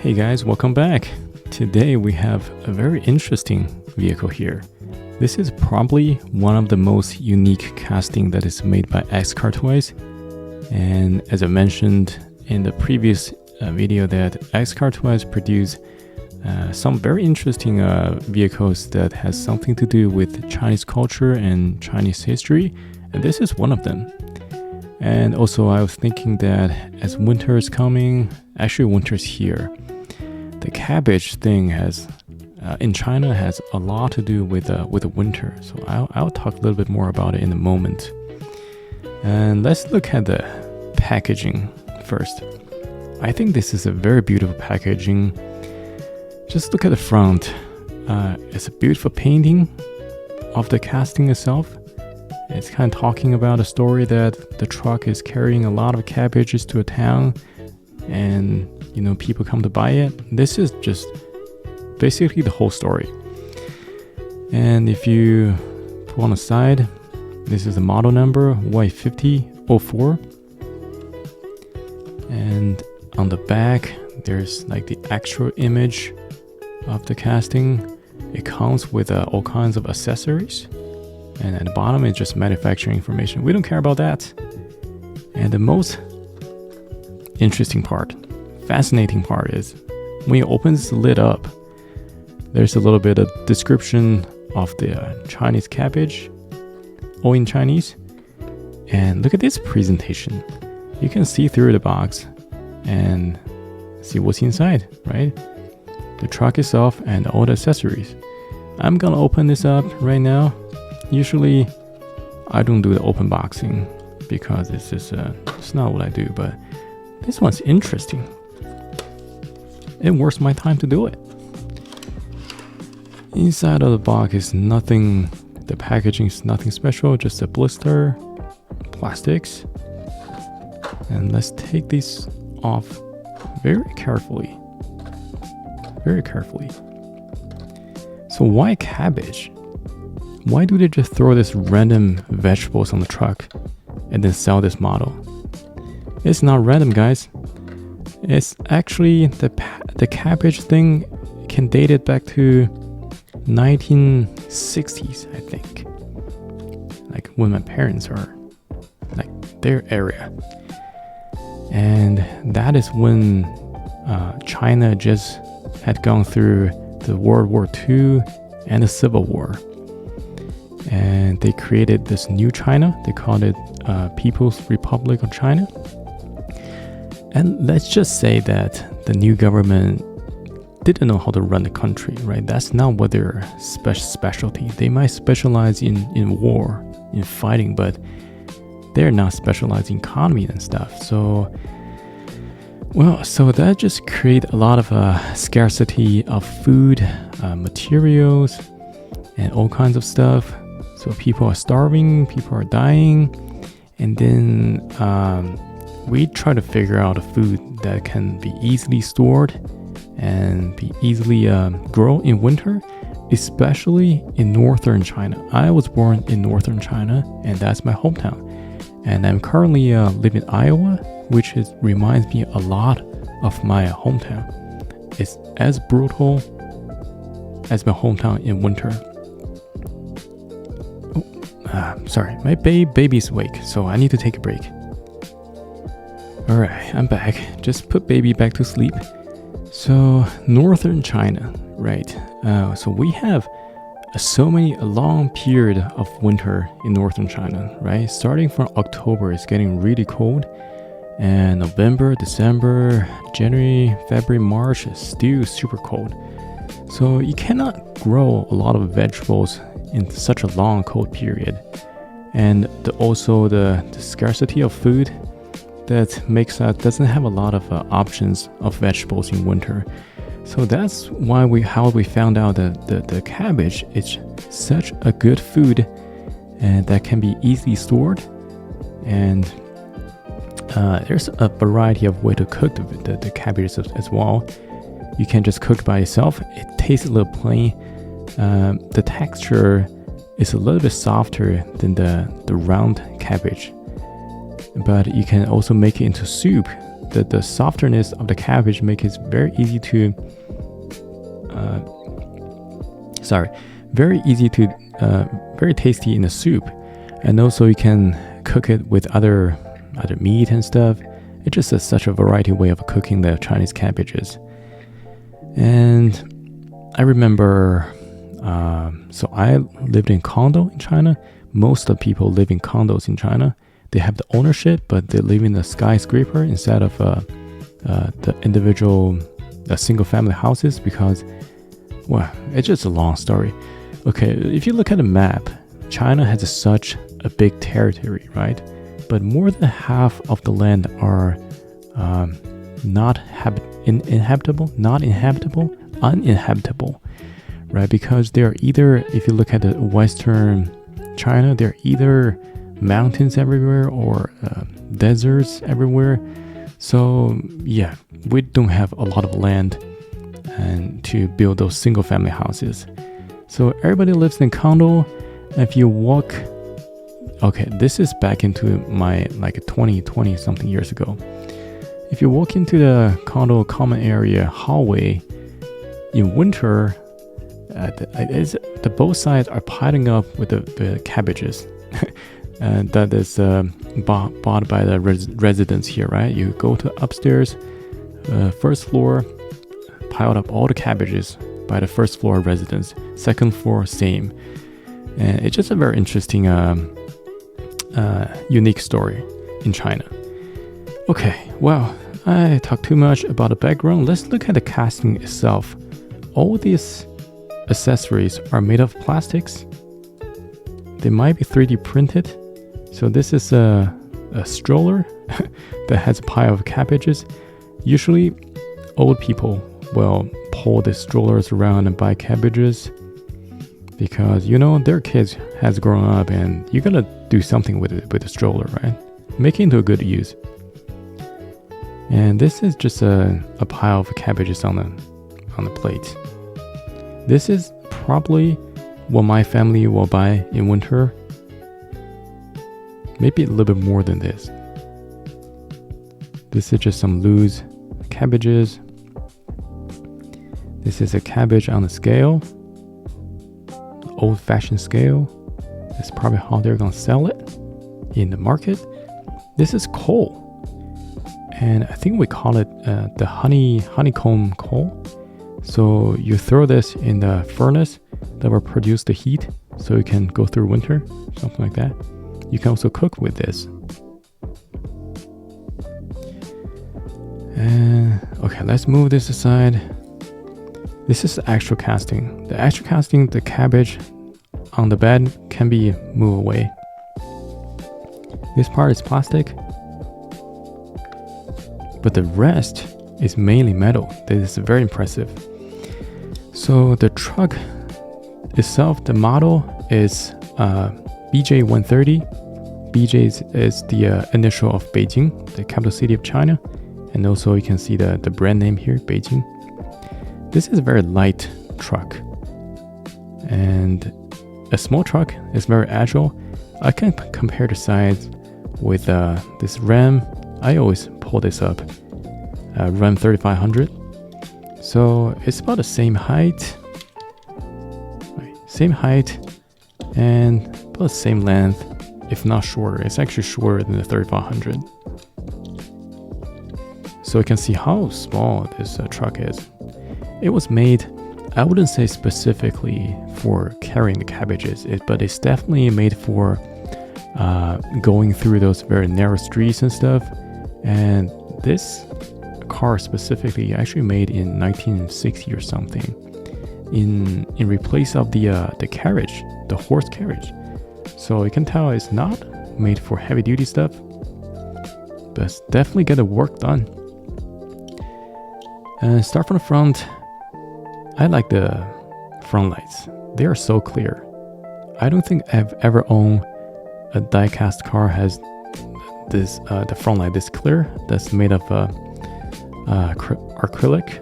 Hey guys, welcome back. Today we have a very interesting vehicle here. This is probably one of the most unique casting that is made by Xcartoys. And as I mentioned in the previous video, that Xcartoys produce some very interesting vehicles that has something to do with Chinese culture and Chinese history. And this is one of them. And also I was thinking that as winter is coming, actually winter's here, the cabbage thing has in China has a lot to do with the winter. So I'll talk a little bit more about it in a moment. And let's look at the packaging first. I think this is a very beautiful packaging. Just look at the front. It's a beautiful painting of the casting itself. It's kind of talking about a story that the truck is carrying a lot of cabbages to a town, and people come to buy it. This is just basically the whole story. And if you put on the side, this is the model number Y5004, and on the back there's like the actual image of the casting. It comes with all kinds of accessories, and at the bottom is just manufacturing information. We don't care about that. And the most interesting part, fascinating part, is when you open this lid up, there's a little bit of description of the Chinese cabbage, all in Chinese. And look at this presentation. You can see through the box and see what's inside, right? The truck itself and all the accessories. I'm gonna open this up right now. Usually I don't do the open boxing because it's not what I do, but this one's interesting. It worth my time to do it. Inside of the box is nothing, the packaging is nothing special, just a blister, plastics. And let's take these off very carefully. Very carefully. So why cabbage? Why do they just throw this random vegetables on the truck and then sell this model? It's not random, guys. It's actually the cabbage thing can date it back to 1960s, I think. Like when my parents are like their area. And that is when China just had gone through the World War II and the Civil War. And they created this new China. They called it People's Republic of China. And let's just say that the new government didn't know how to run the country, right? That's not what their specialty. They might specialize in war, in fighting, but they're not specialized in economy and stuff. So that just create a lot of scarcity of food, materials, and all kinds of stuff. So people are starving, people are dying, and then we try to figure out a food that can be easily stored and be easily grown in winter, especially in northern China. I was born in northern China, and that's my hometown. And I'm currently living in Iowa, which reminds me a lot of my hometown. It's as brutal as my hometown in winter. Sorry, my baby's awake, so I need to take a break. Alright, I'm back. Just put baby back to sleep. So, northern China, right? So we have a long period of winter in northern China, right? Starting from October, it's getting really cold. And November, December, January, February, March is still super cold. So you cannot grow a lot of vegetables in such a long cold period. And also the scarcity of food that makes doesn't have a lot of options of vegetables in winter. So that's why how we found out that the cabbage is such a good food and that can be easily stored. And there's a variety of way to cook the cabbage as well. You can just cook by itself. It tastes a little plain. The texture is a little bit softer than the round cabbage. But you can also make it into soup the softness of the cabbage make it very easy to very tasty in the soup. And also you can cook it with other meat and stuff. It's just such a variety way of cooking the Chinese cabbages. And I remember, so I lived in condo in China. Most of the people live in condos in China. They have the ownership, but they live in a skyscraper instead of the individual single family houses because, well, it's just a long story. Okay, if you look at a map, China has such a big territory, right? But more than half of the land are uninhabitable, right? Because they're either, if you look at the Western China, they're either mountains everywhere or deserts everywhere. So yeah, we don't have a lot of land and to build those single family houses. So everybody lives in condo. If you walk, okay, this is back into my like 20 something years ago. If you walk into the condo common area hallway in winter, the both sides are piling up with the cabbages. That is bought by the residents here, right? You go to upstairs, first floor, piled up all the cabbages by the first floor residents. Second floor, same. And it's just a very interesting, unique story in China. Okay, well, I talked too much about the background. Let's look at the casting itself. All these accessories are made of plastics. They might be 3D printed. So this is a stroller that has a pile of cabbages. Usually, old people will pull the strollers around and buy cabbages because, you know, their kids has grown up and you gotta do something with it, with the stroller, right? Make it into a good use. And this is just a pile of cabbages on the plate. This is probably what my family will buy in winter. Maybe a little bit more than this. This is just some loose cabbages. This is a cabbage on the scale. Old-fashioned scale. That's probably how they're gonna sell it in the market. This is coal. And I think we call it the honeycomb coal. So you throw this in the furnace that will produce the heat so you can go through winter, something like that. You can also cook with this. And okay, let's move this aside. This is the actual casting. The actual casting, the cabbage on the bed can be moved away. This part is plastic, but the rest is mainly metal. This is very impressive. So the truck itself, the model is BJ130. BJ is the initial of Beijing, the capital city of China. And also you can see the brand name here, Beijing. This is a very light truck. And a small truck is very agile. I can compare the size with this Ram. I always pull this up, Ram 3500. So it's about the same height. Same height and about the same length, if not shorter. It's actually shorter than the 3500. So you can see how small this truck is. It was made, I wouldn't say specifically for carrying the cabbages, but it's definitely made for going through those very narrow streets and stuff. And this car specifically actually made in 1960 or something. In replace of the carriage, the horse carriage. So you can tell it's not made for heavy duty stuff, but it's definitely get the work done. And start from the front. I like the front lights. They are so clear. I don't think I've ever owned a diecast car has this the front light this clear. That's made of acrylic.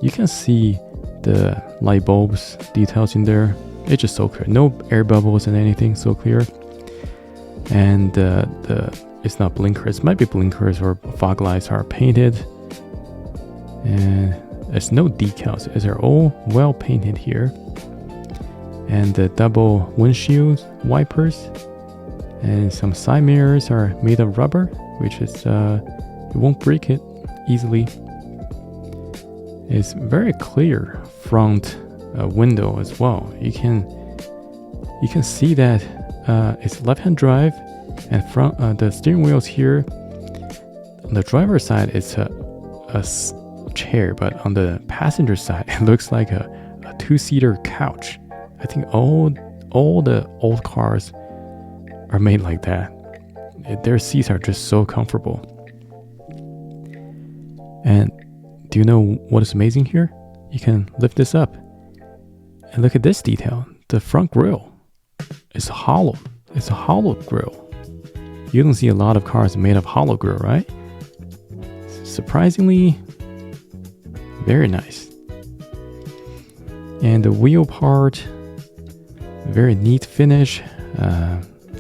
You can see the light bulbs details in there. It's just so clear. No air bubbles and anything, so clear. And the it's not blinkers. It might be blinkers or fog lights are painted. And there's no decals. They're all well painted here. And the double windshield wipers and some side mirrors are made of rubber, which is it won't break it easily. It's very clear front window as well. You can see that it's left-hand drive, and front the steering wheels here. On the driver's side, it's a chair, but on the passenger side, it looks like a two-seater couch. I think all the old cars are made like that. Their seats are just so comfortable. And do you know what is amazing here? You can lift this up and look at this detail. The front grille is hollow. It's a hollow grille. You don't see a lot of cars made of hollow grille, right? Surprisingly, very nice. And the wheel part, very neat finish.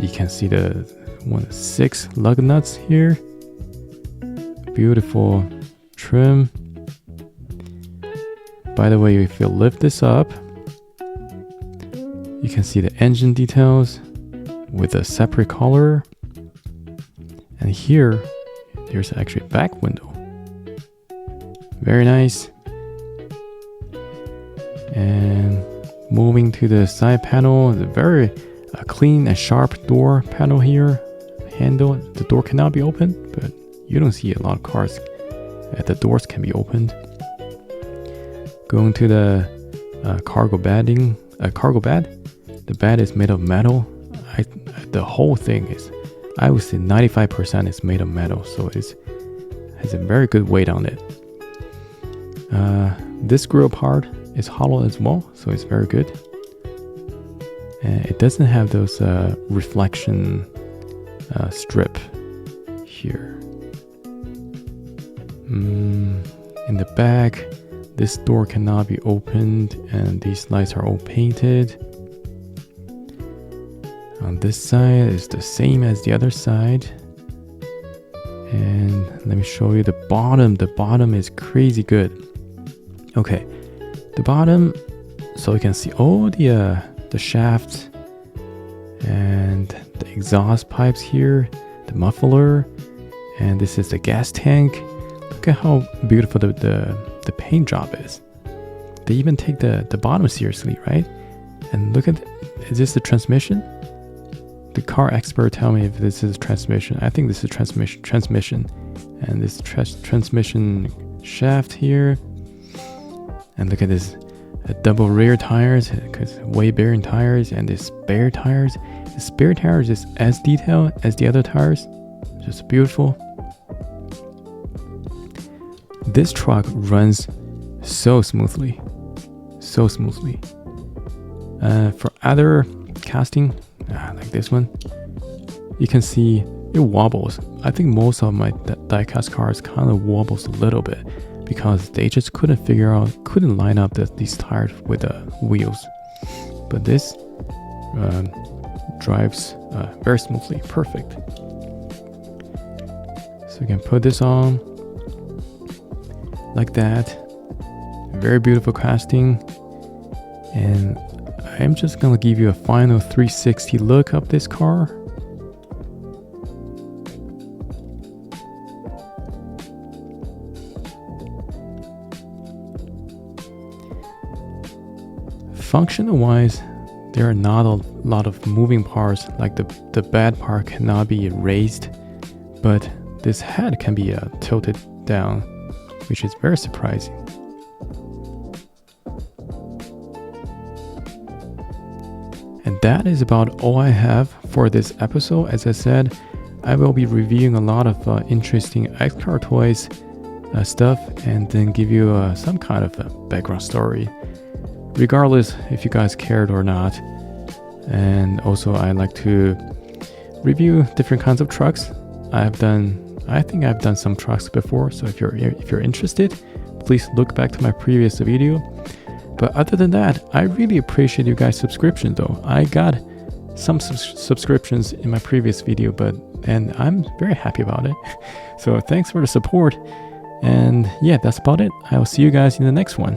You can see the 6 lug nuts here. Beautiful trim. By the way, if you lift this up, you can see the engine details with a separate color. And here, there's actually a back window. Very nice. And moving to the side panel, the very clean and sharp door panel here. Handle, the door cannot be opened, but you don't see a lot of cars that the doors can be opened. Going to the cargo bed. The bed is made of metal. The whole thing is, I would say 95% is made of metal, so it has a very good weight on it. This grill part is hollow as well, so it's very good. And it doesn't have those reflection strip here. In the back, this door cannot be opened, and these lights are all painted. On this side is the same as the other side. And let me show you the bottom. The bottom is crazy good. Okay, the bottom, so you can see all the shafts and the exhaust pipes here, the muffler, and this is the gas tank. Look at how beautiful the paint job is. They even take the bottom seriously, right? And look at, is this the transmission? The car expert tell me if this is transmission. I think this is transmission. And this transmission shaft here. And look at this double rear tires, because weight bearing tires, and the spare tires. The spare tires is as detailed as the other tires. Just beautiful. This truck runs so smoothly. So smoothly. For other casting, like this one, you can see it wobbles. I think most of my diecast cars kind of wobbles a little bit because they just couldn't line up these tires with the wheels. But this drives very smoothly, perfect. So you can put this on like that. Very beautiful casting. And I'm just gonna give you a final 360 look of this car. Functional wise, there are not a lot of moving parts, like the bed part cannot be raised, but this head can be tilted down, which is very surprising. And that is about all I have for this episode. As I said, I will be reviewing a lot of interesting Xcartoys stuff, and then give you some kind of a background story, regardless if you guys cared or not. And also, I like to review different kinds of trucks. I think I've done some trucks before, so if you're interested, please look back to my previous video. But other than that, I really appreciate you guys' subscription though. I got some subscriptions in my previous video, and I'm very happy about it. So thanks for the support. And yeah, that's about it. I will see you guys in the next one.